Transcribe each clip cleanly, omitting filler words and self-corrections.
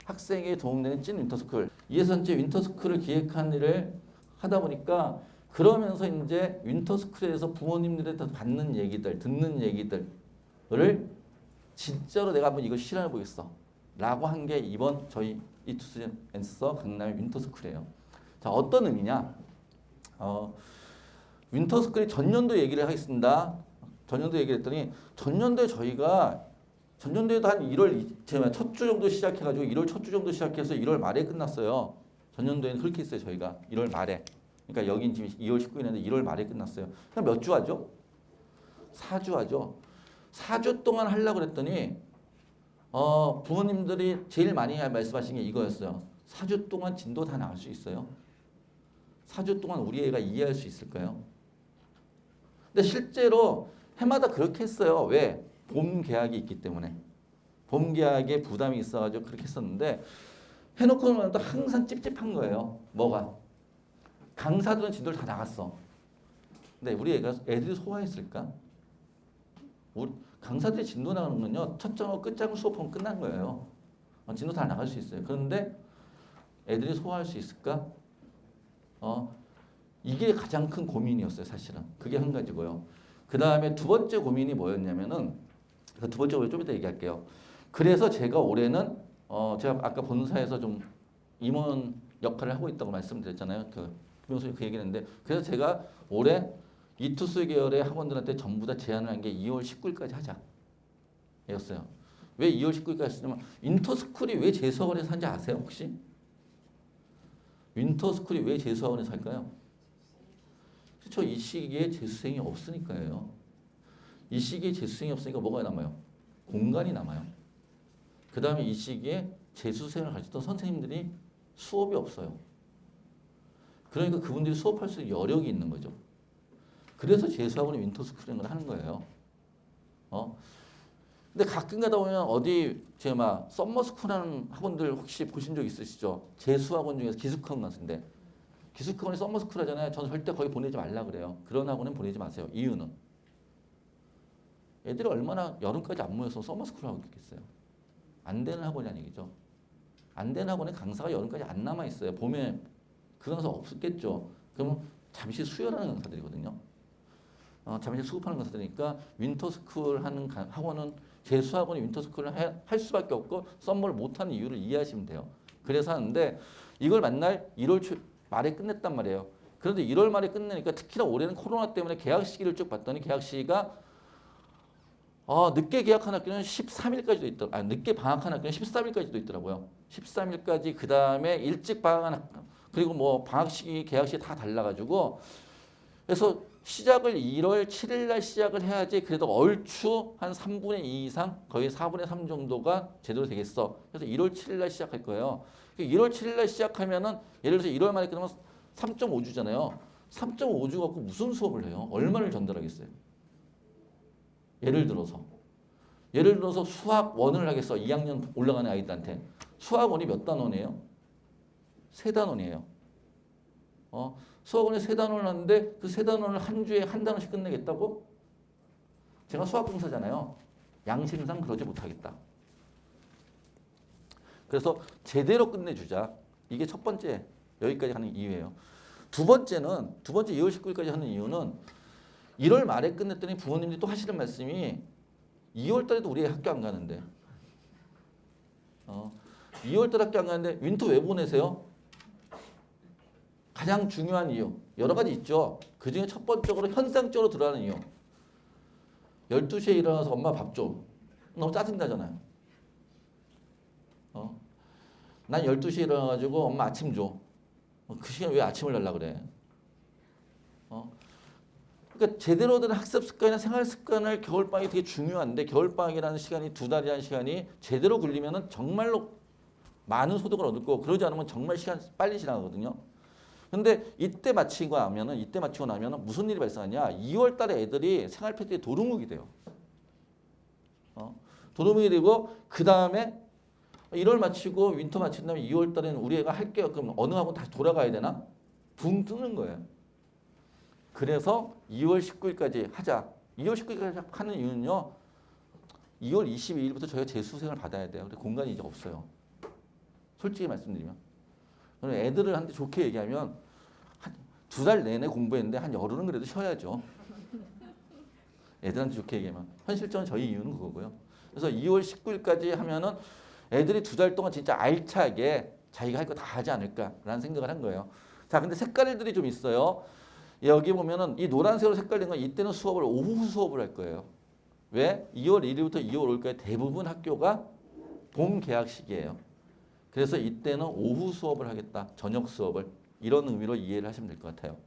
학생에게 도움되는 찐 윈터스쿨. 이해선제 윈터스쿨을 기획한 일을 하다 보니까 그러면서 이제 윈터스쿨에서 부모님들한테 받는 얘기들, 듣는 얘기들을 진짜로 내가 한번 이거 실현해 보겠어 라고 한 게 이번 저희 이투스 앤서 강남의 윈터스쿨이에요. 자, 어떤 의미냐? 윈터스쿨이 전년도 얘기를 하겠습니다. 전년도 얘기를 했더니 전년도에 저희가 전년도에도 한 1월 첫 주 정도 시작해가지고 1월 첫 주 정도 시작해서 1월 말에 끝났어요. 전년도에는 그렇게 했어요. 저희가 1월 말에. 그러니까 여긴 지금 2월 19일인데 1월 말에 끝났어요. 그럼 몇 주 하죠? 4주 하죠. 4주 동안 하려고 그랬더니 부모님들이 제일 많이 말씀하신 게 이거였어요. 4주 동안 진도 다 나갈 수 있어요? 4주 동안 우리 애가 이해할 수 있을까요? 근데 실제로 해마다 그렇게 했어요. 왜? 봄 개학이 있기 때문에. 봄 개학에 부담이 있어가지고 그렇게 했었는데 해놓고 나면 또 항상 찝찝한 거예요. 뭐가? 강사들은 진도를 다 나갔어. 근데 우리 애들이 소화했을까? 강사들이 진도 나가는 건요. 첫 장하고 끝 장을 수업하면 끝난 거예요. 진도 다 나갈 수 있어요. 그런데 애들이 소화할 수 있을까? 이게 가장 큰 고민이었어요. 사실은. 그게 한 가지고요. 그 다음에 두 번째 고민이 뭐였냐면은 그 두 번째 고민 좀 이따 얘기할게요. 그래서 제가 올해는 제가 아까 본사에서 좀 임원 역할을 하고 있다고 말씀드렸잖아요. 그 김용수님 그 얘기했는데 그래서 제가 올해 이투스 계열의 학원들한테 전부 다 제안을 한 게 2월 19일까지 하자 였어요. 왜 2월 19일까지 했냐면 윈터스쿨이 왜 재수학원에서 한지 아세요 혹시? 윈터스쿨이 왜 재수학원에서 할까요? 그렇죠. 이 시기에 재수생이 없으니까요. 이 시기에 재수생이 없으니까 뭐가 남아요? 공간이 남아요. 그 다음에 이 시기에 재수생을 가르쳤던 선생님들이 수업이 없어요. 그러니까 그분들이 수업할 수 있는 여력이 있는 거죠. 그래서 재수학원이 윈터스쿨이라는 걸 하는 거예요. 근데 가끔 가다 보면 어디 제가 막 썸머스쿨 하는 학원들 혹시 보신 적 있으시죠? 재수학원 중에서 기숙학원 같은데 기숙학원이 썸머스쿨 하잖아요. 저는 절대 거기 보내지 말라 그래요. 그런 학원은 보내지 마세요. 이유는 애들이 얼마나 여름까지 안 모여서 서머스쿨 하고 있겠어요. 안 되는 학원이 아니겠죠. 안 되는 학원에 강사가 여름까지 안 남아 있어요. 봄에 그 강사 없겠죠. 그러면 잠시 수혈하는 강사들이거든요. 잠시 수급하는 강사들이니까 윈터스쿨 하는 학원은 재수학원이 윈터스쿨을 할 수밖에 없고 썸머를 못하는 이유를 이해하시면 돼요. 그래서 하는데 이걸 만날 1월 말에 끝냈단 말이에요. 그런데 1월 말에 끝내니까 특히나 올해는 코로나 때문에 계약 시기를 쭉 봤더니 계약 시기가 늦게 계약한 학교는 13일까지도 있더라고요. 늦게 방학한 학교는 13일까지도 있더라고요. 13일까지 그 다음에 일찍 방학한 학교 그리고 뭐 방학 시기, 계약 시기 다 달라가지고 그래서 시작을 1월 7일 날 시작을 해야지 그래도 얼추 한 3분의 2 이상 거의 4분의 3 정도가 제대로 되겠어. 그래서 1월 7일 날 시작할 거예요. 1월 7일 날 시작하면은 예를 들어서 1월 말에 끝나면 3.5주잖아요. 3.5주 갖고 무슨 수업을 해요? 얼마를 전달하겠어요? 예를 들어서 수학 1을 하겠어. 2학년 올라가는 아이들한테. 수학 1이 몇 단원이에요? 3단원이에요. 수학 1에 3단원을 하는데 그 3단원을 한 주에 한 단원씩 끝내겠다고? 제가 수학 공사잖아요. 양심상 그러지 못하겠다. 그래서 제대로 끝내주자. 이게 첫 번째 여기까지 하는 이유예요. 두 번째 2월 19일까지 하는 이유는 1월 말에 끝냈더니 부모님들이 또 하시는 말씀이 2월 달에도 우리 학교 안 가는데 2월 달 학교 안 가는데 윈터 왜 보내세요? 가장 중요한 이유 여러 가지 있죠. 그중에 첫 번째로 현상적으로 들어가는 이유 12시에 일어나서 엄마 밥 줘. 너무 짜증나잖아요. 난 12시에 일어나가지고 엄마 아침 줘. 그 시간에 왜 아침을 달라 그래? 그러니까 제대로 된 학습 습관이나 생활 습관을 겨울방학이 되게 중요한데 겨울방학이라는 시간이 2달이라는 시간이 제대로 굴리면 정말로 많은 소득을 얻을 거고 그러지 않으면 정말 시간 빨리 지나가거든요. 근데 이때 마치고 나면은 무슨 일이 발생하냐? 2월 달에 애들이 생활 패턴이 도루묵이 돼요. 도루묵이 되고 그 다음에 1월 마치고 윈터 마친 다음에 2월 달에는 우리 애가 할게요. 그럼 어느 학원 다시 돌아가야 되나? 붕 뜨는 거예요. 그래서 2월 19일까지 하자. 2월 19일까지 하는 이유는요. 2월 22일부터 저희가 재수생을 받아야 돼요. 근데 공간이 이제 없어요. 솔직히 말씀드리면. 그럼 애들을 한테 좋게 얘기하면 한 2달 내내 공부했는데 한 열흘은 그래도 쉬어야죠. 애들한테 좋게 얘기하면. 현실적으로 저희 이유는 그거고요. 그래서 2월 19일까지 하면은 애들이 2달 동안 진짜 알차게 자기가 할 거 다 하지 않을까라는 생각을 한 거예요. 자, 근데 색깔들이 좀 있어요. 여기 보면은 이 노란색으로 색깔낸 건 이때는 수업을 오후 수업을 할 거예요. 왜? 2월 1일부터 2월 5일까지 대부분 학교가 봄 개학 시기예요. 그래서 이때는 오후 수업을 하겠다. 저녁 수업을. 이런 의미로 이해를 하시면 될 것 같아요.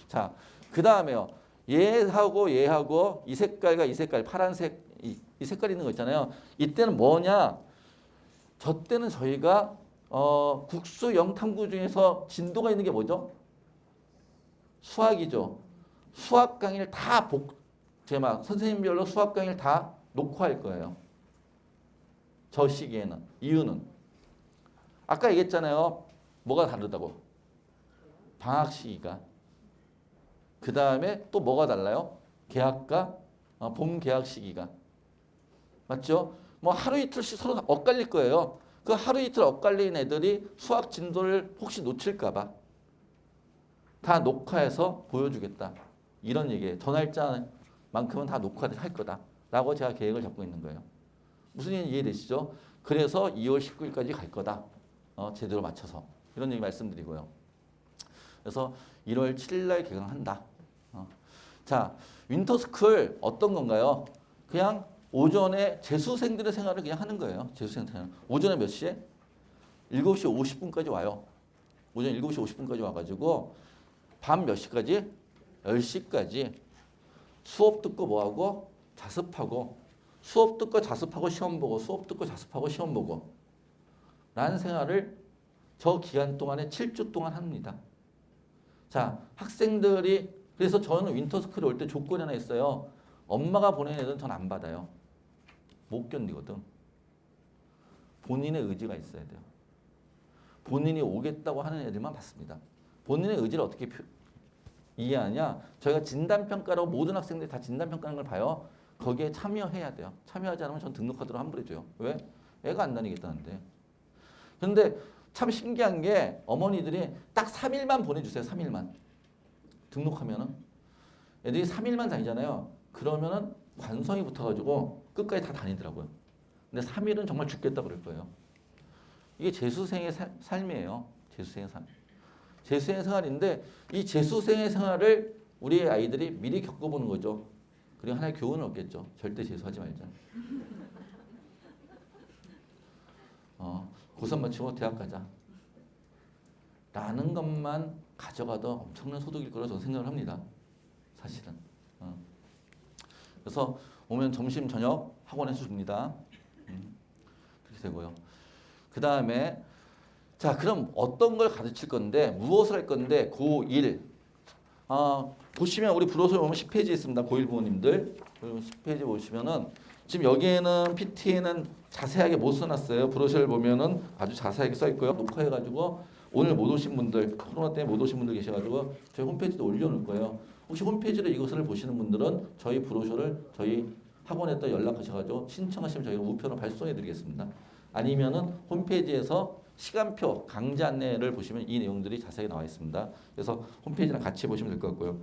자, 그 다음에요. 얘하고 이 색깔과 이 색깔, 파란색, 이 색깔 있는 거 있잖아요. 이때는 뭐냐? 저 때는 저희가 국수 영탐구 중에서 진도가 있는 게 뭐죠? 수학이죠. 수학 강의를 다 제가 선생님별로 수학 강의를 다 녹화할 거예요. 저 시기에는. 이유는 아까 얘기했잖아요. 뭐가 다르다고. 방학 시기가. 그 다음에 또 뭐가 달라요? 개학과 봄 개학 시기가. 맞죠? 뭐 하루 이틀씩 서로 엇갈릴 거예요. 그 하루 이틀 엇갈린 애들이 수학 진도를 혹시 놓칠까 봐. 다 녹화해서 보여주겠다. 이런 얘기예요. 저 날짜만큼은 다 녹화할 거다. 라고 제가 계획을 잡고 있는 거예요. 무슨 얘기 이해되시죠? 그래서 2월 19일까지 갈 거다. 제대로 맞춰서. 이런 얘기 말씀드리고요. 그래서 1월 7일 날 개강한다. 자, 윈터스쿨 어떤 건가요? 그냥 오전에 재수생들의 생활을 그냥 하는 거예요. 재수생 생활. 오전에 몇 시에? 7시 50분까지 와요. 오전 7시 50분까지 와가지고 밤 몇 시까지? 10시까지 수업 듣고 뭐하고? 자습하고 수업 듣고 자습하고 시험 보고 수업 듣고 자습하고 시험 보고 라는 생활을 저 기간 동안에 7주 동안 합니다. 자, 학생들이 그래서 저는 윈터스쿨에 올 때 조건이 하나 있어요. 엄마가 보내는 애들은 전 안 받아요. 못 견디거든. 본인의 의지가 있어야 돼요. 본인이 오겠다고 하는 애들만 받습니다. 본인의 의지를 어떻게 이해하냐? 저희가 진단평가라고 모든 학생들이 다 진단평가하는 걸 봐요. 거기에 참여해야 돼요. 참여하지 않으면 전 등록하도록 환불해줘요. 왜? 애가 안 다니겠다는데. 그런데 참 신기한 게 어머니들이 딱 3일만 보내주세요. 3일만. 등록하면은. 애들이 3일만 다니잖아요. 그러면은 관성이 붙어가지고 끝까지 다 다니더라고요. 근데 3일은 정말 죽겠다 그럴 거예요. 이게 재수생의 삶이에요. 재수생의 삶. 재수생의 생활인데 이 재수생의 생활을 우리 아이들이 미리 겪어보는 거죠. 그리고 하나의 교훈을 얻겠죠. 절대 재수하지 말자. 고3 마치고 대학 가자. 라는 것만 가져가도 엄청난 소득일 거라고 저는 생각을 합니다. 사실은. 그래서 오면 점심 저녁 학원에서 줍니다. 그렇게 되고요. 그 다음에 자 그럼 어떤 걸 가르칠 건데 무엇을 할 건데 고1 보시면 우리 브로셔 보면 10페이지 있습니다. 고1 부모님들 10페이지 보시면은 지금 여기에는 PT에는 자세하게 못 써놨어요. 브로셔를 보면은 아주 자세하게 써 있고요. 녹화해가지고 오늘 못 오신 분들 코로나 때문에 못 오신 분들 계셔가지고 저희 홈페이지도 올려놓을 거예요. 혹시 홈페이지로 이것을 보시는 분들은 저희 브로셔를 저희 학원에다 연락하셔가지고 신청하시면 저희가 우편으로 발송해드리겠습니다. 아니면은 홈페이지에서 시간표 강좌 안내를 보시면 이 내용들이 자세히 나와 있습니다. 그래서 홈페이지랑 같이 보시면 될 것 같고요.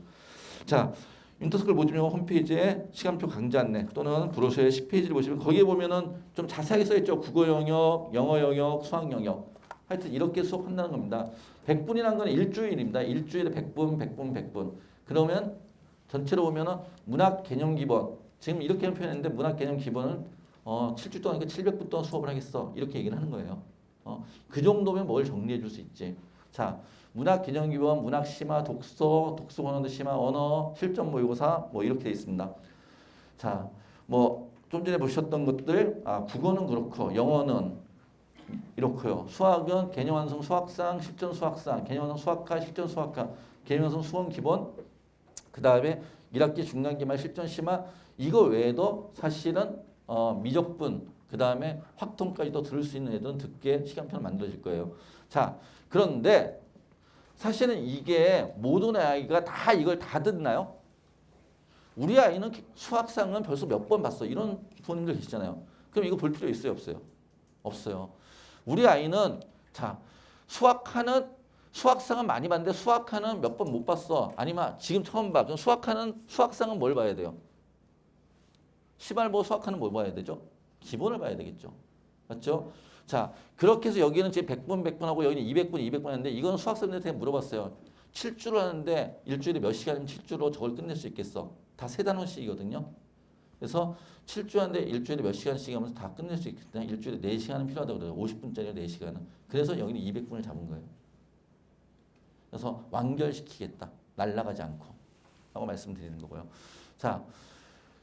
자, 윈터스쿨 모집용 홈페이지에 시간표 강좌 안내 또는 브로셔의 10페이지를 보시면 거기에 보면은 좀 자세하게 써 있죠. 국어 영역, 영어 영역, 수학 영역. 하여튼 이렇게 수업한다는 겁니다. 100분이라는 건 일주일입니다. 일주일에 100분, 100분, 100분. 그러면 전체로 보면은 문학 개념 기본. 지금 이렇게 표현했는데 문학 개념 기본은 7주 동안 700분 동안 수업을 하겠어. 이렇게 얘기를 하는 거예요. 그 정도면 뭘 정리해 줄 수 있지. 자, 문학 개념 기본, 문학 심화, 독서 권한도 심화, 언어, 실전 모의고사 뭐 이렇게 돼 있습니다. 자, 뭐 좀 전에 보셨던 것들, 국어는 그렇고 영어는 이렇고요. 수학은 개념 완성 수학상, 실전 수학상, 개념 완성 수학과, 실전 수학과, 개념 완성 수원 기본. 그 다음에 1학기 중간 기말 실전 심화. 이거 외에도 사실은 미적분, 그 다음에 확통까지도 들을 수 있는 애들은 듣게 시간표를 만들어질 거예요. 자, 그런데 사실은 이게 모든 아이가 다 이걸 다 듣나요? 우리 아이는 수학상은 벌써 몇 번 봤어. 이런 부모님들 계시잖아요. 그럼 이거 볼 필요 있어요? 없어요? 없어요. 우리 아이는 자, 수학상은 많이 봤는데 수학하는 몇 번 못 봤어. 아니면 지금 처음 봐. 그럼 수학상은 뭘 봐야 돼요? 시발보 수학하는 뭘 봐야 되죠? 기본을 봐야 되겠죠. 맞죠? 자, 그렇게 해서 여기는 지금 100분, 100분 하고 여기는 200분, 200분 하는데 이건 수학생들한테 물어봤어요. 7주를 하는데 일주일에 몇 시간이면 7주로 저걸 끝낼 수 있겠어? 다 3단원씩이거든요. 그래서 7주 하는데 일주일에 몇 시간씩 하면서 다 끝낼 수 있겠다. 일주일에 4시간은 필요하다고 그래요. 50분짜리 4시간은. 그래서 여기는 200분을 잡은 거예요. 그래서 완결시키겠다. 날아가지 않고. 라고 말씀드리는 거고요. 자,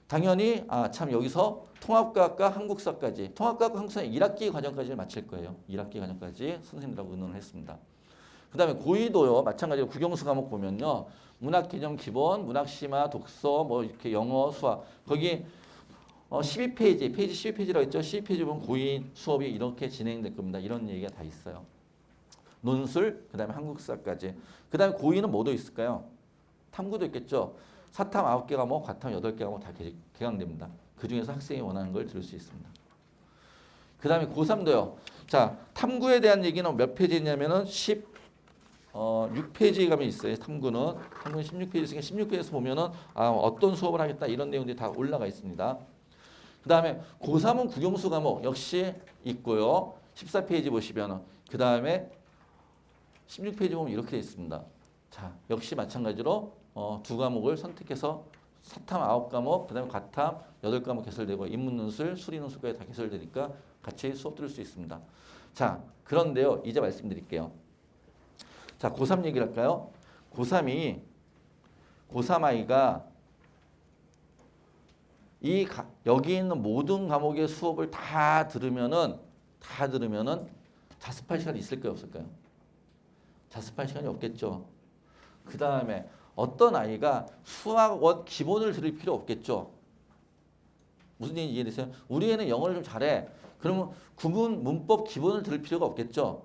당연히 참 여기서 통합과학과 한국사까지 통합과학과 한국사는 1학기 과정까지를 마칠 거예요. 1학기 과정까지 선생님들하고 의논을 했습니다. 그 다음에 고2도요. 마찬가지로 국영수 과목 보면요. 문학개념 기본, 문학심화, 독서, 뭐 이렇게 영어, 수학. 거기 12페이지, 페이지 12페이지라고 했죠. 12페이지 보면 고2 수업이 이렇게 진행될 겁니다. 이런 얘기가 다 있어요. 논술, 그 다음에 한국사까지. 그 다음에 고2는 뭐도 있을까요? 탐구도 있겠죠. 사탐 9개 과목, 과탐 8개 과목 다 개강됩니다. 그중에서 학생이 원하는 걸 들을 수 있습니다. 그 다음에 고3도요. 자, 탐구에 대한 얘기는 몇 페이지냐면은 6페이지에 가면 있어요. 탐구는 16페이지 있으니까 16페이지에서 보면은 어떤 수업을 하겠다 이런 내용들이 다 올라가 있습니다. 그 다음에 고3은 국영수 과목 역시 있고요. 14페이지 보시면은 그 다음에 16페이지 보면 이렇게 되어 있습니다. 자, 역시 마찬가지로 두 과목을 선택해서 사탐 9과목, 그 다음에 과탐 8과목 개설되고 인문논술, 수리논술까지 다 개설되니까 같이 수업 들을 수 있습니다. 자, 그런데요. 이제 말씀드릴게요. 자, 고3 얘기를 할까요? 고3 아이가 여기 있는 모든 과목의 수업을 다 들으면은 자습할 시간이 있을까요? 없을까요? 자습할 시간이 없겠죠. 그 다음에 어떤 아이가 수학원 기본을 들을 필요 없겠죠. 무슨 얘기인지 이해되세요? 우리 애는 영어를 좀 잘해. 그러면 구문, 문법 기본을 들을 필요가 없겠죠.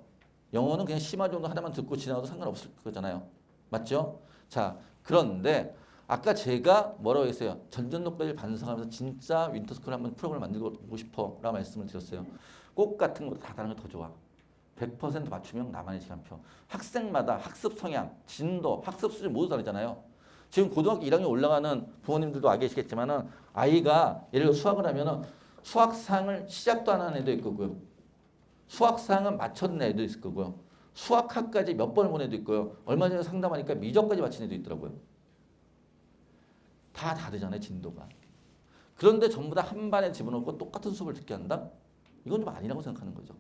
영어는 그냥 심화 정도 하나만 듣고 지나가도 상관없을 거잖아요. 맞죠? 자, 그런데 아까 제가 뭐라고 했어요? 전전노까지 반성하면서 진짜 윈터스쿨 한번 프로그램을 만들고 보고 싶어 라고 말씀을 드렸어요. 꼭 같은 것도 다 다른 게 더 좋아. 100% 맞춤형 나만의 시간표. 학생마다 학습 성향, 진도, 학습 수준 모두 다르잖아요. 지금 고등학교 1학년 올라가는 부모님들도 와 계시겠지만은 아이가 예를 들어 수학을 하면은 수학상을 시작도 안 하는 애도 있고요. 수학상은 맞췄는 애도 있을 거고요. 수학학까지 몇 번을 본 애도 있고요. 얼마 전에 상담하니까 미적까지 맞힌 애도 있더라고요. 다 다르잖아요, 진도가. 그런데 전부 다 한 반에 집어넣고 똑같은 수업을 듣게 한다? 이건 좀 아니라고 생각하는 거죠.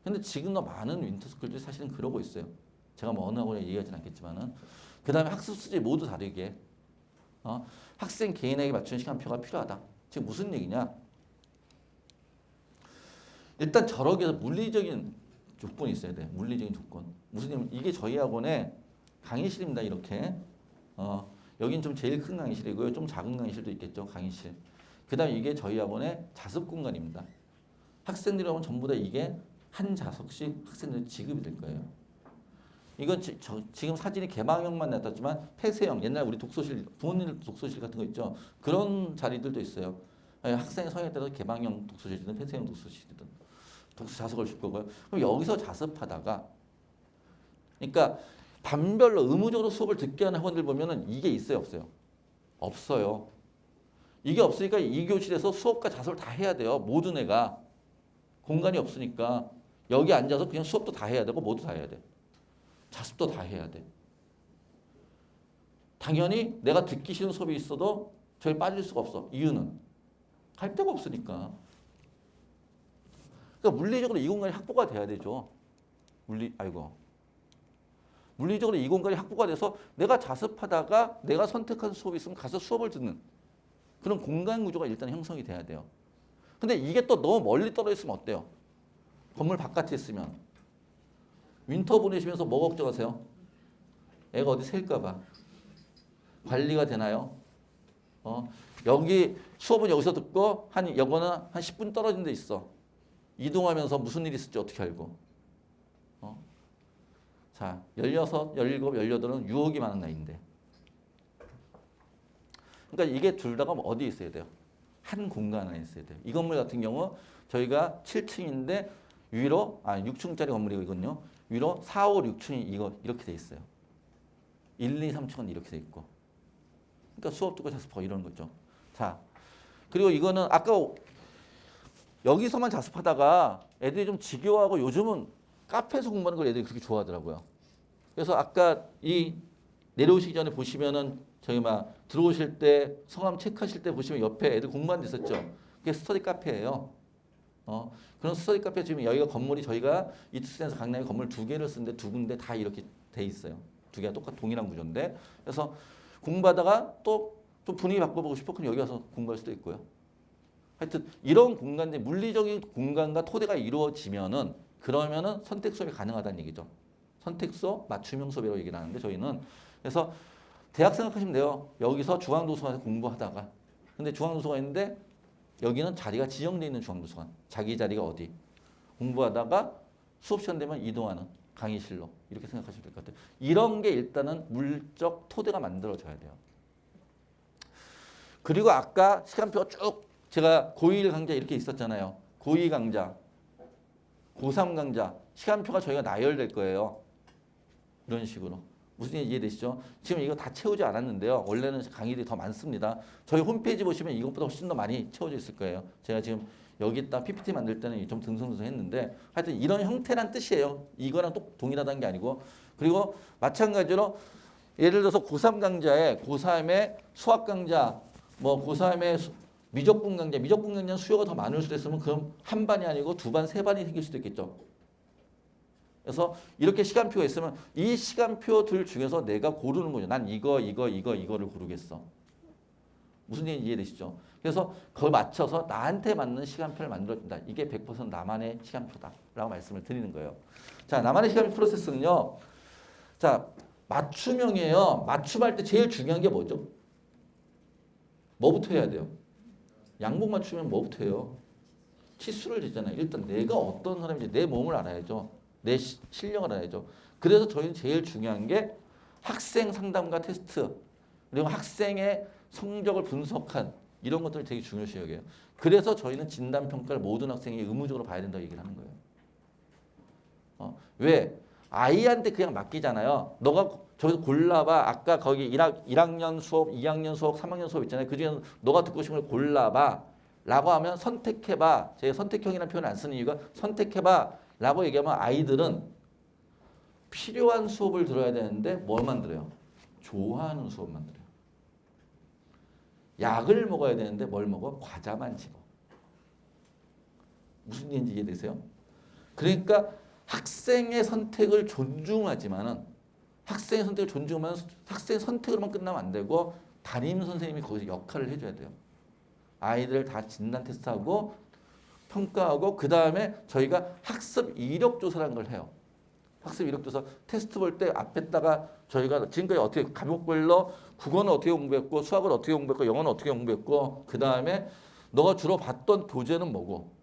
근데 지금도 많은 윈터스쿨들이 사실은 그러고 있어요. 제가 뭐 어느 학원에 얘기하진 않겠지만은. 그 다음에 학습 수준이 모두 다르게 학생 개인에게 맞추는 시간표가 필요하다. 지금 무슨 얘기냐? 일단 저렇게 물리적인 조건이 있어야 돼. 물리적인 조건. 무슨 얘기냐면 이게 저희 학원의 강의실입니다. 이렇게. 여긴 좀 제일 큰 강의실이고요. 좀 작은 강의실도 있겠죠. 강의실. 그 다음에 이게 저희 학원의 자습 공간입니다. 학생들이 오면 전부 다 이게 한 좌석씩 학생들 지급이 될 거예요. 이건 지금 사진이 개방형만 나왔지만 폐쇄형, 옛날 우리 독서실, 부모님 독서실 같은 거 있죠. 그런 자리들도 있어요. 학생의 성향에 따라서 개방형 독서실이든 폐쇄형 독서실이든 독서 좌석을 줄 거고요. 그럼 여기서 자습하다가, 그러니까 반별로 의무적으로 수업을 듣게 하는 학원들 보면은 이게 있어요, 없어요? 없어요. 이게 없으니까 이 교실에서 수업과 자습을 다 해야 돼요. 모든 애가. 공간이 없으니까 여기 앉아서 그냥 수업도 다 해야 되고 모두 다 해야 돼. 자습도 다 해야 돼. 당연히 내가 듣기 싫은 수업이 있어도 저기 빠질 수가 없어. 이유는 갈 데가 없으니까. 그러니까 물리적으로 이 공간이 확보가 돼야 되죠. 물리적으로 이 공간이 확보가 돼서 내가 자습하다가 내가 선택한 수업이 있으면 가서 수업을 듣는 그런 공간 구조가 일단 형성이 돼야 돼요. 근데 이게 또 너무 멀리 떨어져 있으면 어때요? 건물 바깥에 있으면. 윈터 보내시면서 뭐 걱정하세요? 애가 어디 셀까 봐. 관리가 되나요? 여기 수업은 여기서 듣고 여거는 한 10분 떨어진 데 있어. 이동하면서 무슨 일이 있을지 어떻게 알고. 자, 16, 17, 18은 유혹이 많은 나이인데. 그러니까 이게 둘 다가 어디에 있어야 돼요? 한 공간 안에 있어야 돼요. 이 건물 같은 경우 저희가 7층인데 위로 6층짜리 건물이거든요. 위로 4, 5, 6층이 이렇게 돼 있어요. 1, 2, 3층은 이렇게 돼 있고. 그러니까 수업 듣고 자습하고 이런 거죠. 자, 그리고 이거는 아까 여기서만 자습하다가 애들이 좀 지겨워하고 요즘은 카페에서 공부하는 걸 애들이 그렇게 좋아하더라고요. 그래서 아까 이 내려오시기 전에 보시면은 저희 막 들어오실 때 성함 체크하실 때 보시면 옆에 애들 공부하는 데 있었죠. 그게 스터디 카페예요. 그런 스터디 카페 지금 여기가 건물이 저희가 이투스에서 강남에 건물 2개를 쓰는데 2군데 다 이렇게 돼 있어요. 2개가 똑같은 동일한 구조인데 그래서 공부하다가 또 좀 분위기 바꿔보고 싶어 그럼 여기 와서 공부할 수도 있고요. 하여튼 이런 공간들 물리적인 공간과 토대가 이루어지면은 그러면은 선택 수업이 가능하다는 얘기죠. 선택 수업, 맞춤형 수업이라고 얘기를 하는데 저희는 그래서 대학 생각하시면 돼요. 여기서 중앙도서관에서 공부하다가 근데 중앙도서관 있는데 여기는 자리가 지정되어 있는 중앙도서관. 자기 자리가 어디? 공부하다가 수업 시간 되면 이동하는 강의실로 이렇게 생각하시면 될 것 같아요. 이런 게 일단은 물적 토대가 만들어져야 돼요. 그리고 아까 시간표가 쭉 제가 고1 강좌 이렇게 있었잖아요. 고2 강좌, 고3 강좌 시간표가 저희가 나열될 거예요. 이런 식으로. 무슨 얘기 이해되시죠? 지금 이거 다 채우지 않았는데요. 원래는 강의들이 더 많습니다. 저희 홈페이지 보시면 이것보다 훨씬 더 많이 채워져 있을 거예요. 제가 지금 여기다 PPT 만들 때는 좀 등성등성했는데 하여튼 이런 형태란 뜻이에요. 이거랑 또 동일하다는 게 아니고 그리고 마찬가지로 예를 들어서 고3 강좌에 고3의 수학 강좌 뭐 고3의 미적분 강좌, 미적분 강좌는 수요가 더 많을 수도 있으면 그럼 한 반이 아니고 2반, 3반이 생길 수도 있겠죠. 그래서 이렇게 시간표가 있으면 이 시간표들 중에서 내가 고르는 거죠. 난 이거를 고르겠어. 무슨 얘기인지 이해되시죠? 그래서 그걸 맞춰서 나한테 맞는 시간표를 만들어준다. 이게 100% 나만의 시간표다라고 말씀을 드리는 거예요. 자, 나만의 시간표 프로세스는요. 자, 맞춤형이에요. 맞춤할 때 제일 중요한 게 뭐죠? 뭐부터 해야 돼요? 양복 맞추면 뭐부터 해요? 치수를 재잖아요. 일단 내가 어떤 사람인지 내 몸을 알아야죠. 내 실력을 알아야죠. 그래서 저희는 제일 중요한 게 학생 상담과 테스트 그리고 학생의 성적을 분석한 이런 것들을 되게 중요시 여겨요. 그래서 저희는 진단평가를 모든 학생이 의무적으로 봐야 된다고 얘기를 하는 거예요. 왜? 아이한테 그냥 맡기잖아요. 너가 저기서 골라봐. 아까 거기 1학년 수업, 2학년 수업, 3학년 수업 있잖아요. 그중에서 너가 듣고 싶은 걸 골라봐. 라고 하면 선택해봐. 제가 선택형이라는 표현을 안 쓰는 이유가 선택해봐. 라고 얘기하면 아이들은 필요한 수업을 들어야 되는데 뭘만 들어요? 좋아하는 수업만 들어요. 약을 먹어야 되는데 뭘 먹어? 과자만 집어. 무슨 얘기인지 이해되세요? 그러니까 학생의 선택을 존중하지만은 학생의 선택을 존중하면 학생의 선택으로만 끝나면 안 되고 담임 선생님이 거기서 역할을 해줘야 돼요. 아이들 다 진단 테스트하고 평가하고 그 다음에 저희가 학습 이력 조사라는 걸 해요. 학습 이력 조사 테스트 볼 때 앞에다가 저희가 지금까지 어떻게 과목별로 국어는 어떻게 공부했고 수학을 어떻게 공부했고 영어는 어떻게 공부했고 그 다음에 너가 주로 봤던 교재는 뭐고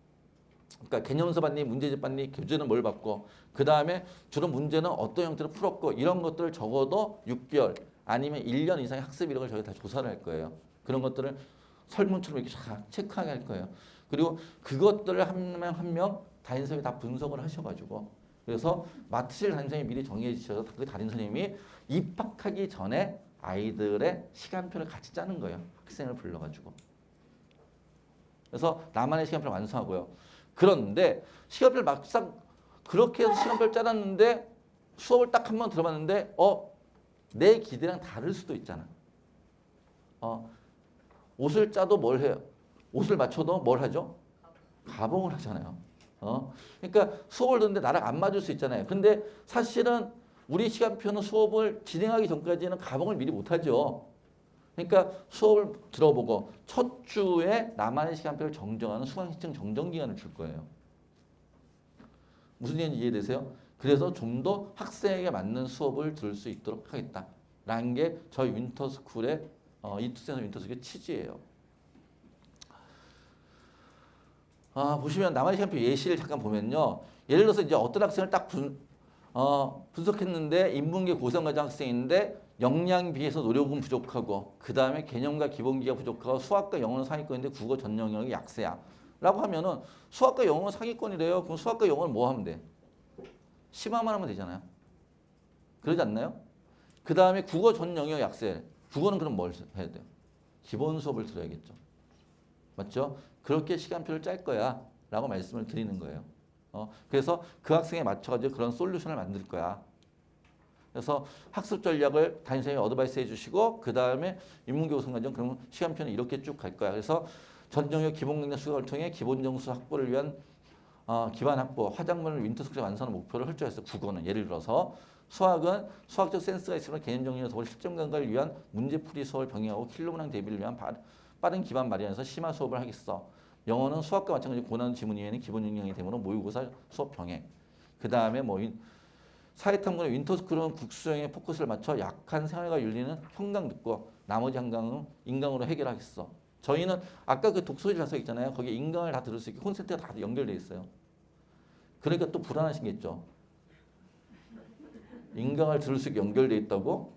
그러니까 개념서 봤니 문제집 봤니 교재는 뭘 봤고 그 다음에 주로 문제는 어떤 형태로 풀었고 이런 것들을 적어도 6개월 아니면 1년 이상의 학습 이력을 저희가 다 조사를 할 거예요. 그런 것들을 설문처럼 이렇게 쫙 체크하게 할 거예요. 그리고 그것들을 한 명 한 명 담임 선생님이 다 분석을 하셔가지고 그래서 맡으실 담임 선생님이 미리 정리해 주셔서 그 담임 선생님이 입학하기 전에 아이들의 시간표를 같이 짜는 거예요. 학생을 불러가지고. 그래서 나만의 시간표를 완성하고요. 그런데 시간표를 막상 그렇게 해서 시간표를 짜놨는데 수업을 딱 한 번 들어봤는데 내 기대랑 다를 수도 있잖아. 옷을 짜도 뭘 해요? 옷을 맞춰도 뭘 하죠? 가봉을 하잖아요. 그러니까 수업을 듣는데 나랑 안 맞을 수 있잖아요. 근데 사실은 우리 시간표는 수업을 진행하기 전까지는 가봉을 미리 못하죠. 그러니까 수업을 들어보고 첫 주에 나만의 시간표를 정정하는 수강신청 정정기간을 줄 거예요. 무슨 얘기인지 이해되세요? 그래서 좀 더 학생에게 맞는 수업을 들을 수 있도록 하겠다라는 게 저희 윈터스쿨의 이투센터 윈터스쿨의 취지예요. 보시면 나만의 시간표 예시를 잠깐 보면요. 예를 들어서 이제 어떤 학생을 딱 분석했는데 인문계 고3 과정 학생인데 역량 비해서 노력은 부족하고 그 다음에 개념과 기본기가 부족하고 수학과 영어는 상위권인데 국어 전 영역이 약세야. 라고 하면은 수학과 영어는 상위권이래요. 그럼 수학과 영어는 뭐 하면 돼? 심화만 하면 되잖아요. 그러지 않나요? 그 다음에 국어 전 영역 약세. 국어는 그럼 뭘 해야 돼요? 기본 수업을 들어야겠죠. 맞죠? 그렇게 시간표를 짤 거야 라고 말씀을 드리는 거예요. 그래서 그 학생에 맞춰가지고 그런 솔루션을 만들 거야. 그래서 학습 전략을 담임선생님이 어드바이스 해주시고 그 다음에 인문교육선 과정 그러면 시간표는 이렇게 쭉 갈 거야. 그래서 전 영역 기본 능력 수학을 통해 기본 점수 확보를 위한 기반 확보, 화작문을 윈터 숙제 완성하는 목표를 설정했어요. 국어는 예를 들어서 수학은 수학적 센스가 있으면 개념 정리와 더불어 실전 감각을 위한 문제풀이 수업을 병행하고 킬로문항 대비를 위한 빠른 기반 마련해서 심화 수업을 하겠어. 영어는 수학과 마찬가지로 고난도 지문 이외에는 기본 능력이 되므로 모의고사 수업 병행. 그 다음에 뭐 사회탐구는 윈터스쿨은 국수형에 포커스를 맞춰 약한 생활과 윤리는 형강 듣고 나머지 한강은 인강으로 해결하겠어. 저희는 아까 그 독서실 자석 있잖아요. 거기에 인강을 다 들을 수 있게 콘센트가 다 연결돼 있어요. 그러니까 또 불안하시겠죠. 인강을 들을 수 있게 연결돼 있다고?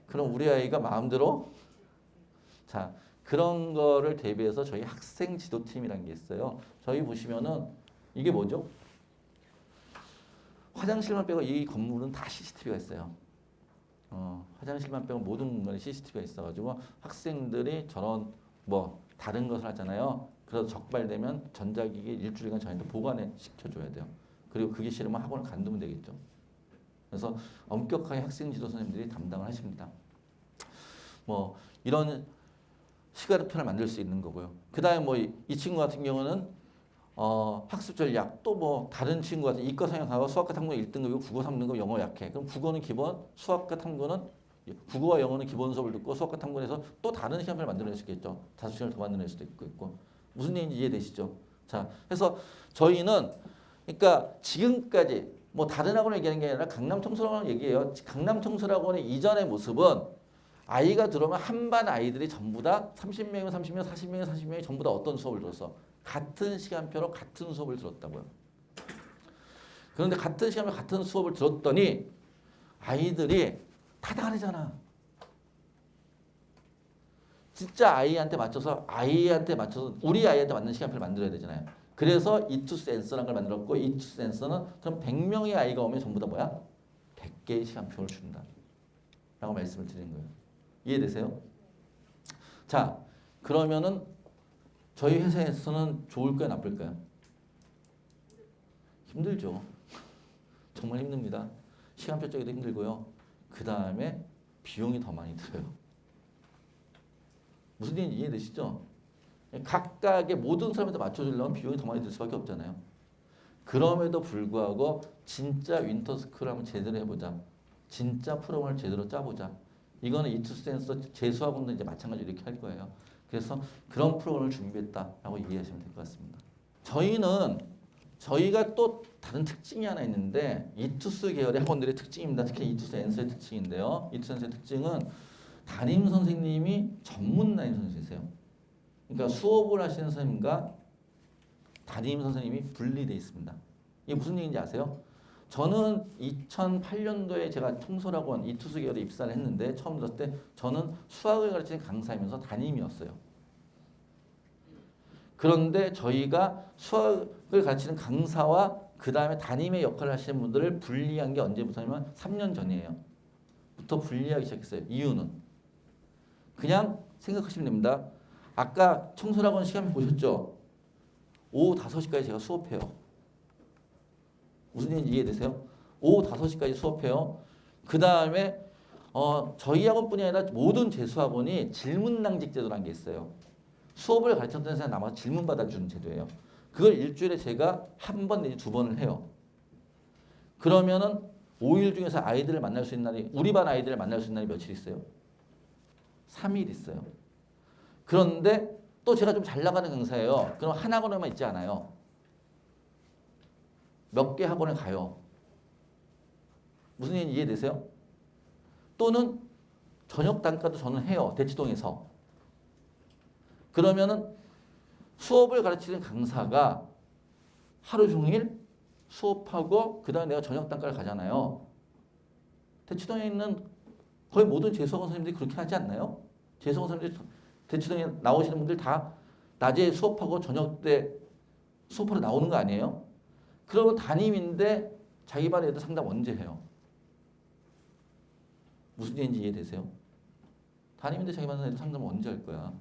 그럼 우리 아이가 마음대로 자 그런 거를 대비해서 저희 학생 지도팀이라는 게 있어요. 저희 보시면은 이게 뭐죠? 화장실만 빼고 이 건물은 다 CCTV가 있어요. 화장실만 빼고 모든 공간에 CCTV가 있어가지고 학생들이 저런 뭐 다른 것을 하잖아요. 그래서 적발되면 전자기기 일주일간 저희한테 보관해 시켜줘야 돼요. 그리고 그게 싫으면 학원을 간두면 되겠죠. 그래서 엄격하게 학생 지도 선생님들이 담당을 하십니다. 뭐 이런 시간표를 만들 수 있는 거고요. 그 다음에 뭐 이 친구 같은 경우는 학습 전략 또 뭐 다른 친구 같은 이과 성향하고 수학과 탐구 1등급이고 국어 3등급 영어 약해. 그럼 국어는 기본, 수학과 탐구는 국어와 영어는 기본 수업을 듣고 수학과 탐구에서 또 다른 시간표를 만들어낼 수 있겠죠. 자습시간을 더 만들어낼 수도 있고 무슨 얘기인지 이해되시죠? 자, 그래서 저희는 그러니까 지금까지 뭐 다른 학원을 얘기하는 게 아니라 강남 청소학원 얘기해요. 강남 청소학원의 이전의 모습은 아이가 들어오면 한 반 아이들이 전부 다 30명이면 30명, 40명이면 40명이 전부 다 어떤 수업을 들었어? 같은 시간표로 같은 수업을 들었다고요. 그런데 같은 시간표로 같은 수업을 들었더니 아이들이 다 다르잖아. 진짜 아이한테 맞춰서 우리 아이한테 맞는 시간표를 만들어야 되잖아요. 그래서 이투센서라는 걸 만들었고 이투센서는 그럼 100명의 아이가 오면 전부 다 뭐야? 100개의 시간표를 준다. 라고 말씀을 드리는 거예요. 이해되세요? 자, 그러면은 저희 회사에서는 좋을까요? 나쁠까요? 힘들죠. 정말 힘듭니다. 시간표 짜기도 힘들고요. 그 다음에 비용이 더 많이 들어요. 무슨 얘기인지 이해되시죠? 각각의 모든 사람한테 맞춰주려면 비용이 더 많이 들 수밖에 없잖아요. 그럼에도 불구하고 진짜 윈터스쿨을 한번 제대로 해보자. 진짜 프로그램을 제대로 짜보자. 이거는 이투센서 재수학원도 이제 마찬가지로 이렇게 할 거예요. 그래서 그런 프로그램을 준비했다라고 이해하시면 될 것 같습니다. 저희가 또 다른 특징이 하나 있는데 이투스 계열의 학원들의 특징입니다. 특히 이투스 엔서의 특징인데요. 이투스 엔서의 특징은 담임 선생님이 전문 담임 선생님이세요. 그러니까 수업을 하시는 선생님과 담임 선생님이 분리되어 있습니다. 이게 무슨 얘기인지 아세요? 저는 2008년도에 제가 청소학원 이투스 계열에 입사를 했는데 처음 들었을 때 저는 수학을 가르치는 강사이면서 담임이었어요. 그런데 저희가 수학을 가르치는 강사와 그 다음에 담임의 역할을 하시는 분들을 분리한 게 언제부터냐면 3년 전이에요. 부터 분리하기 시작했어요. 이유는 그냥 생각하시면 됩니다. 아까 청소학원 시간 보셨죠? 오후 5시까지 제가 수업해요. 무슨 얘기인지 이해되세요? 오후 5시까지 수업해요. 그 다음에 저희 학원뿐이 아니라 모든 재수학원이 질문낭직 제도라는 게 있어요. 수업을 가르쳤던 사람 남아서 질문 받아주는 제도예요. 그걸 일주일에 제가 한 번 내지 두 번을 해요. 그러면은 5일 중에서 아이들을 만날 수 있는 날이 우리 반 아이들을 만날 수 있는 날이 며칠 있어요? 3일 있어요. 그런데 또 제가 좀 잘 나가는 강사예요. 그럼 한 학원에만 있지 않아요. 몇 개 학원에 가요. 무슨 얘기인지 이해되세요? 또는 저녁 단가도 저는 해요. 대치동에서. 그러면은 수업을 가르치는 강사가 하루 종일 수업하고 그 다음에 내가 저녁 단가를 가잖아요. 대치동에 있는 거의 모든 재수학원 선생님들이 그렇게 하지 않나요? 재수학원 선생님들이 대치동에 나오시는 분들 다 낮에 수업하고 저녁 때 수업하러 나오는 거 아니에요? 그러면 담임인데 자기 반 애들 상담 언제 해요? 무슨 얘기인지 이해되세요? 담임인데 자기 반 애들 상담 언제 할 거야?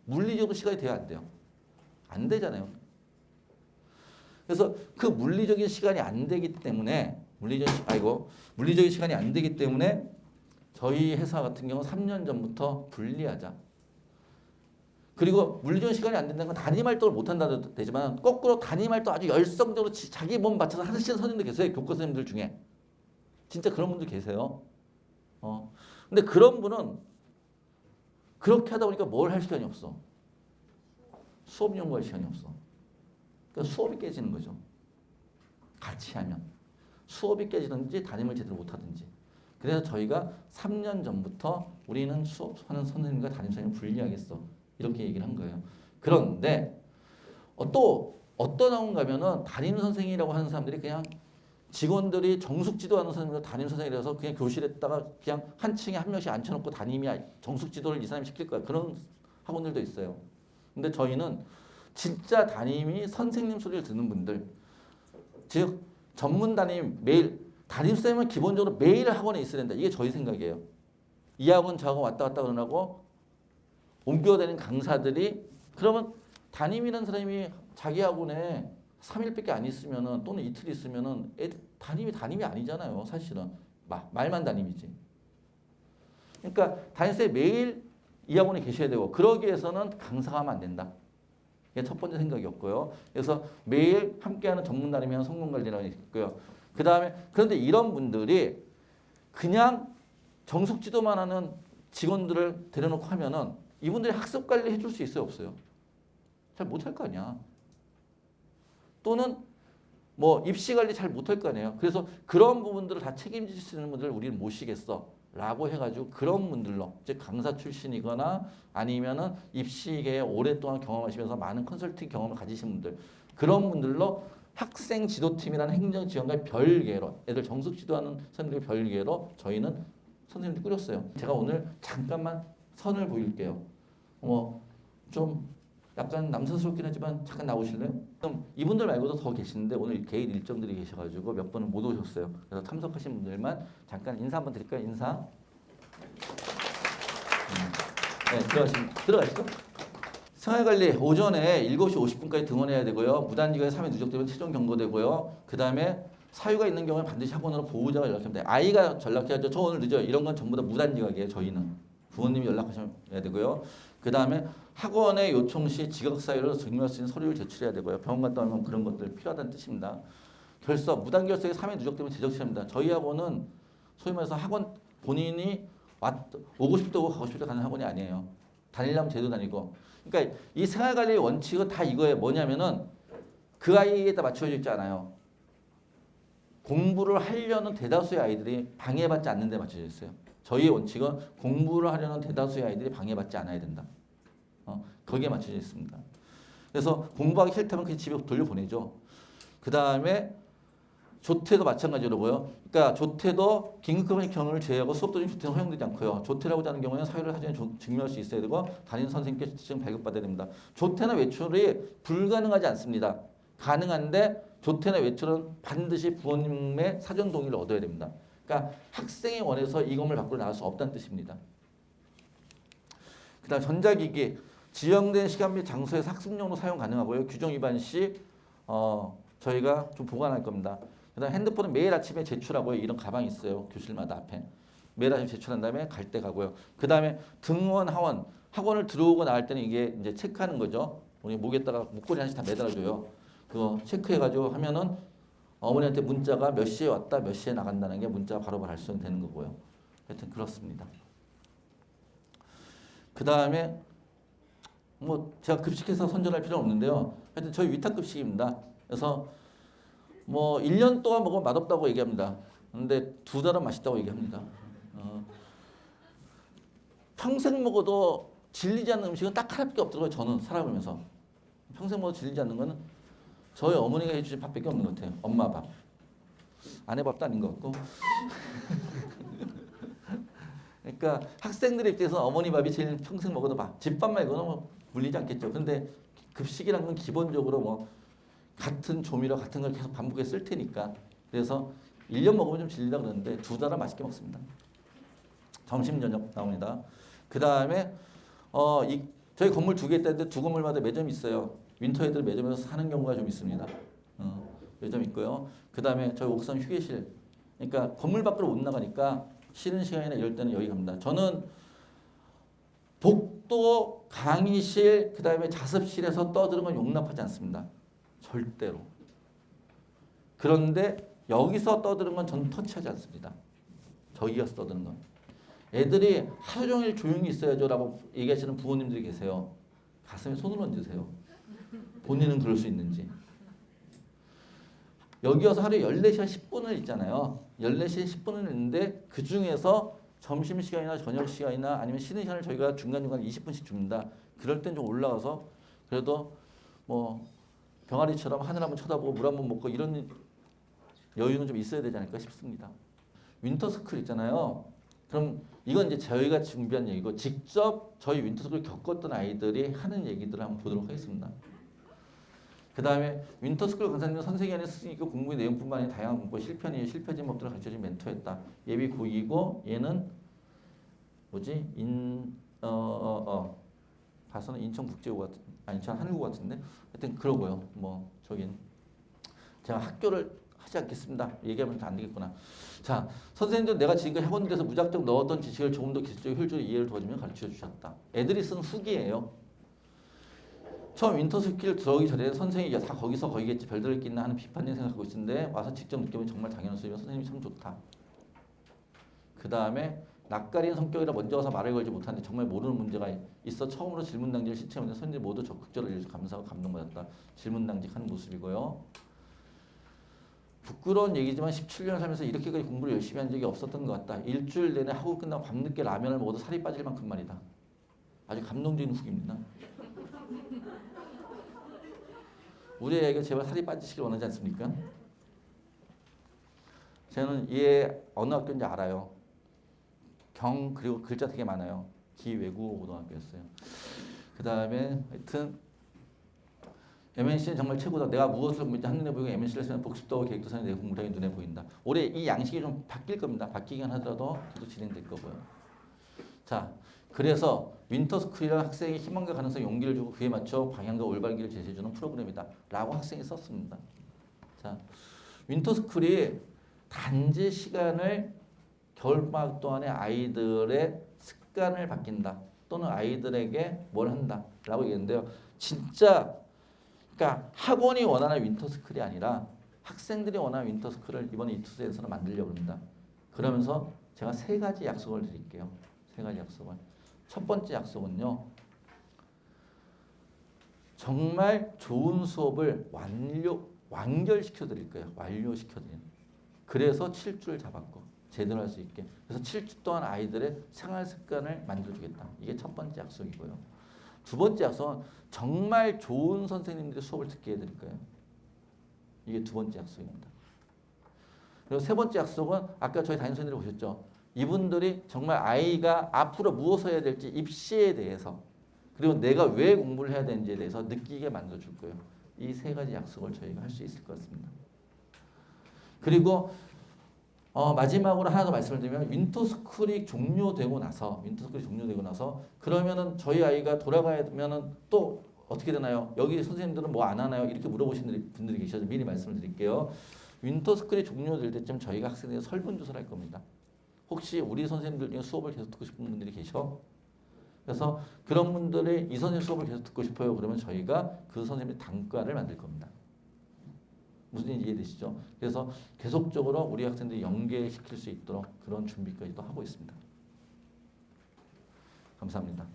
물리적으로 시간이 돼야 안 돼요? 안 되잖아요. 그래서 그 물리적인 시간이 안 되기 때문에 물리적인 시간이 안 되기 때문에 저희 회사 같은 경우 3년 전부터 분리하자. 그리고 물리적인 시간이 안 된다는 건 담임 활동을 못 한다도 되지만 거꾸로 담임 활동 아주 열성적으로 자기 몸 맞춰서 하시는 선생님들 계세요. 교과 선생님들 중에. 진짜 그런 분들 계세요. 근데 그런 분은 그렇게 하다 보니까 뭘 할 시간이 없어. 수업 연구할 시간이 없어. 그러니까 수업이 깨지는 거죠. 같이 하면. 수업이 깨지든지 담임을 제대로 못하든지. 그래서 저희가 3년 전부터 우리는 수업하는 선생님과 담임 선생님을 분리하겠어. 이렇게 얘기를 한 거예요. 그런데 또 어떤 상황 가면은 담임 선생이라고 하는 사람들이 그냥 직원들이 정숙 지도하는 선생님들 담임 선생이라서 그냥 교실에다가 그냥 한 층에 한 명씩 앉혀놓고 담임이 정숙 지도를 이 사람이 시킬 거야. 그런 학원들도 있어요. 근데 저희는 진짜 담임이 선생님 소리를 듣는 분들, 즉 전문 담임 매일 담임 쌤은 기본적으로 매일 학원에 있어야 된다. 이게 저희 생각이에요. 이 학원 저 학원 왔다 갔다 그러고 옮겨다니는 강사들이 그러면 담임이라는 사람이 자기 학원에 3일밖에 안 있으면은 또는 이틀 있으면은 담임이 아니잖아요. 사실은 말만 담임이지. 그러니까 담임쌤이 매일 이 학원에 계셔야 되고 그러기 위해서는 강사가 하면 안 된다. 이게 첫 번째 생각이었고요. 그래서 매일 함께하는 전문 담임이랑 성공 관리라고 있고요. 그 다음에 그런데 이런 분들이 그냥 정숙 지도만 하는 직원들을 데려놓고 하면은 이분들이 학습 관리 해줄 수 있어요, 없어요? 잘 못할 거 아니야. 또는 뭐 입시 관리 잘 못할 거 아니에요. 그래서 그런 부분들을 다 책임질 수 있는 분들을 우리는 모시겠어. 라고 해가지고 그런 분들로, 즉 강사 출신이거나 아니면은 입시계에 오랫동안 경험하시면서 많은 컨설팅 경험을 가지신 분들, 그런 분들로 학생 지도팀이라는 행정 지원과 별개로, 애들 정숙 지도하는 선생님들 별개로 저희는 선생님들 꾸렸어요. 제가 오늘 잠깐만 선을 보일게요. 좀 약간 남사스럽긴 하지만 잠깐 나오실래요? 그럼 이분들 말고도 더 계시는데 오늘 개인 일정들이 계셔가지고 몇 분은 못 오셨어요. 그래서 참석하신 분들만 잠깐 인사 한번 드릴까요? 인사. 네, 들어가시죠. 생활관리 오전에 7시 50분까지 등원해야 되고요. 무단기관에 3회 누적되면 최종 경고되고요. 그 다음에 사유가 있는 경우에 반드시 학원으로 보호자가 연락하면 돼요. 아이가 연락해야죠. 저 오늘 늦어요. 이런 건 전부 다 무단지각이에요. 저희는. 부모님이 연락하셔야 되고요. 그 다음에 학원에 요청 시 지각 사유를 증명할 수 있는 서류를 제출해야 되고요. 병원 갔다 오면 그런 것들 필요하다는 뜻입니다. 결석, 무단 결석이 3회 누적되면 제적시합니다. 저희 학원은 소위 말해서 학원 본인이 오고 싶다 오고 가고 싶다 가는 학원이 아니에요. 다니려면 제도 다니고. 그러니까 이 생활관리의 원칙은 다 이거예요. 뭐냐면은 그 아이에다 맞춰져 있지 않아요. 공부를 하려는 대다수의 아이들이 방해받지 않는 데 맞춰져 있어요. 저희의 원칙은 공부를 하려는 대다수의 아이들이 방해받지 않아야 된다. 거기에 맞춰져 있습니다. 그래서 공부하기 싫다면 그냥 집에 돌려보내죠. 그 다음에 조퇴도 마찬가지로고요. 그러니까 조퇴도 긴급한 경우를 제외하고 수업 도중 조퇴는 허용되지 않고요. 조퇴라고 하는 경우에는 사유를 사전에 증명할 수 있어야 되고 담임 선생님께 조퇴증 발급받아야 됩니다. 조퇴나 외출이 불가능하지 않습니다. 가능한데 조퇴나 외출은 반드시 부모님의 사전 동의를 얻어야 됩니다. 그러니까 학생이 원해서 이 건물 밖으로 나갈 수 없다는 뜻입니다. 그 다음 전자기기 지정된 시간 및 장소에서 학습용으로 사용 가능하고요. 규정 위반 시 저희가 좀 보관할 겁니다. 그 다음 핸드폰은 매일 아침에 제출하고요. 이런 가방이 있어요. 교실마다 앞에. 매일 아침에 제출한 다음에 갈 때 가고요. 그 다음에 등원 하원. 학원을 들어오고 나갈 때는 이게 이제 체크하는 거죠. 우리 목에다가 목걸이 하나씩 다 매달아줘요. 그거 체크해가지고 하면은 어머니한테 문자가 몇 시에 왔다 몇 시에 나간다는 게 문자가 바로바로 발송되는 거고요. 하여튼 그렇습니다. 그 다음에 뭐 제가 급식해서 선전할 필요는 없는데요. 하여튼 저희 위탁급식입니다. 그래서 뭐 1년 동안 먹으면 맛없다고 얘기합니다. 근데 2달은 맛있다고 얘기합니다. 평생 먹어도 질리지 않는 음식은 딱 하나밖에 없더라고요. 저는 살아보면서. 평생 먹어도 질리지 않는 거는 저희 어머니가 해주신 밥밖에 없는 것 같아요. 엄마 밥. 아내 밥도 아닌 것 같고. 그러니까 학생들 입장에서 어머니 밥이 제일 평생 먹어도 밥. 집밥 말고는 뭐 물리지 않겠죠. 근데 급식이란 건 기본적으로 뭐 같은 조미료 같은 걸 계속 반복해서 쓸 테니까. 그래서 1년 먹으면 좀 질리다 그러는데 2달은 맛있게 먹습니다. 점심 저녁 나옵니다. 그 다음에 저희 건물 2개 있다는데 2건물마다 매점이 있어요. 윈터 애들 매점에서 사는 경우가 좀 있습니다. 매점 있고요. 그 다음에 저희 옥상 휴게실. 그러니까 건물 밖으로 못 나가니까 쉬는 시간이나 이럴 때는 여기 갑니다. 저는 복도, 강의실, 그 다음에 자습실에서 떠드는 건 용납하지 않습니다. 절대로. 그런데 여기서 떠드는 건 저는 터치하지 않습니다. 저기 가서 떠드는 건. 애들이 하루 종일 조용히 있어야죠 라고 얘기하시는 부모님들이 계세요. 가슴에 손을 얹으세요. 본인은 그럴 수 있는지. 여기 와서 하루에 14시간 10분을 있잖아요. 14시간 10분을 있는데 그 중에서 점심시간이나 저녁시간이나 아니면 쉬는 시간을 저희가 중간중간 20분씩 줍니다. 그럴 땐 좀 올라가서 그래도 뭐 병아리처럼 하늘 한번 쳐다보고 물 한번 먹고 이런 여유는 좀 있어야 되지 않을까 싶습니다. 윈터스쿨 있잖아요. 그럼 이건 이제 저희가 준비한 얘기고 직접 저희 윈터스쿨 겪었던 아이들이 하는 얘기들을 한번 보도록 하겠습니다. 그 다음에 윈터스쿨 강사님은 선생님 안에 스승 있고 공부의 내용뿐만 아니라 다양한 공부 실편이에요. 실패진 법들을 가르쳐준 멘토였다. 예비 고이고 얘는 뭐지? 가서는 인천국제고 같은 인천 한국고 같은데 하여튼 그러고요. 뭐 저긴 제가 학교를 하지 않겠습니다. 얘기하면 안 되겠구나. 자, 선생님들 내가 지금까지 학원 데서 무작정 넣었던 지식을 조금 더 기술적으로 효율적으로 이해를 도와주면 가르쳐 주셨다. 애들이 쓴 후기예요. 처음 윈터스쿨 들어오기 전에 선생님이 다 거기서 거기겠지 별다를 게 있나 하는 비판적인 생각하고 있었는데 와서 직접 느끼면 정말 당연한 소리면 선생님이 참 좋다. 그 다음에 낯가리는 성격이라 먼저 와서 말을 걸지 못하는데 정말 모르는 문제가 있어 처음으로 질문당직을 신청했는데 선생님들 모두 적극적으로 일해서 감사하고 감동받았다. 질문당직하는 모습이고요. 부끄러운 얘기지만 17년을 살면서 이렇게까지 공부를 열심히 한 적이 없었던 것 같다. 일주일 내내 하고 끝나고 밤늦게 라면을 먹어도 살이 빠질 만큼 말이다. 아주 감동적인 후기입니다. 우리 애가 제발 살이 빠지시길 원하지 않습니까? 저는 얘 어느 학교인지 알아요. 그리고 글자 되게 많아요. 기외국어 고등학교였어요. 그 다음에 하여튼 MNC는 정말 최고다. 내가 무엇을 문제 한눈에 보이고 MNC를 쓰면 복습도 하고 계획도 세는 내 공부량이 눈에 보인다. 올해 이 양식이 좀 바뀔 겁니다. 바뀌긴 하더라도 계속 진행될 거고요. 자, 그래서 윈터스쿨이라는 학생의 희망과 가능성, 용기를 주고 그에 맞춰 방향과 올바른 길을 제시해주는 프로그램이다. 라고 학생이 썼습니다. 자, 윈터스쿨이 단지 시간을 겨울방학 동안에 아이들의 습관을 바뀐다. 또는 아이들에게 뭘 한다. 라고 얘기했는데요. 진짜 그러니까 학원이 원하는 윈터스쿨이 아니라 학생들이 원하는 윈터스쿨을 이번에 이투스에서는 만들려고 합니다. 그러면서 제가 3가지 약속을 드릴게요. 3가지 약속을. 첫 번째 약속은요. 정말 좋은 수업을 완결시켜 드릴 거예요. 완료시켜 드리는. 그래서 7주를 잡았고 제대로 할 수 있게. 그래서 7주 동안 아이들의 생활 습관을 만들어주겠다. 이게 첫 번째 약속이고요. 두 번째 약속은 정말 좋은 선생님들의 수업을 듣게 해드릴 거예요. 이게 두 번째 약속입니다. 그리고 세 번째 약속은 아까 저희 담임 선생님들 보셨죠. 이분들이 정말 아이가 앞으로 무엇을 해야 될지 입시에 대해서 그리고 내가 왜 공부를 해야 되는지에 대해서 느끼게 만들어줄 거예요. 이 3가지 약속을 저희가 할 수 있을 것 같습니다. 그리고 마지막으로 하나 더 말씀을 드리면 윈터스쿨이 종료되고 나서 그러면은 저희 아이가 돌아가야 되면은 또 어떻게 되나요? 여기 선생님들은 뭐 안 하나요? 이렇게 물어보시는 분들이 계셔서 미리 말씀을 드릴게요. 윈터스쿨이 종료될 때쯤 저희가 학생들에게 설문조사를 할 겁니다. 혹시 우리 선생님들 중에 수업을 계속 듣고 싶은 분들이 계셔? 그래서 그런 분들이 이 선생님 수업을 계속 듣고 싶어요. 그러면 저희가 그 선생님의 단과를 만들 겁니다. 무슨 얘기인지 이해되시죠? 그래서 계속적으로 우리 학생들이 연계시킬 수 있도록 그런 준비까지도 하고 있습니다. 감사합니다.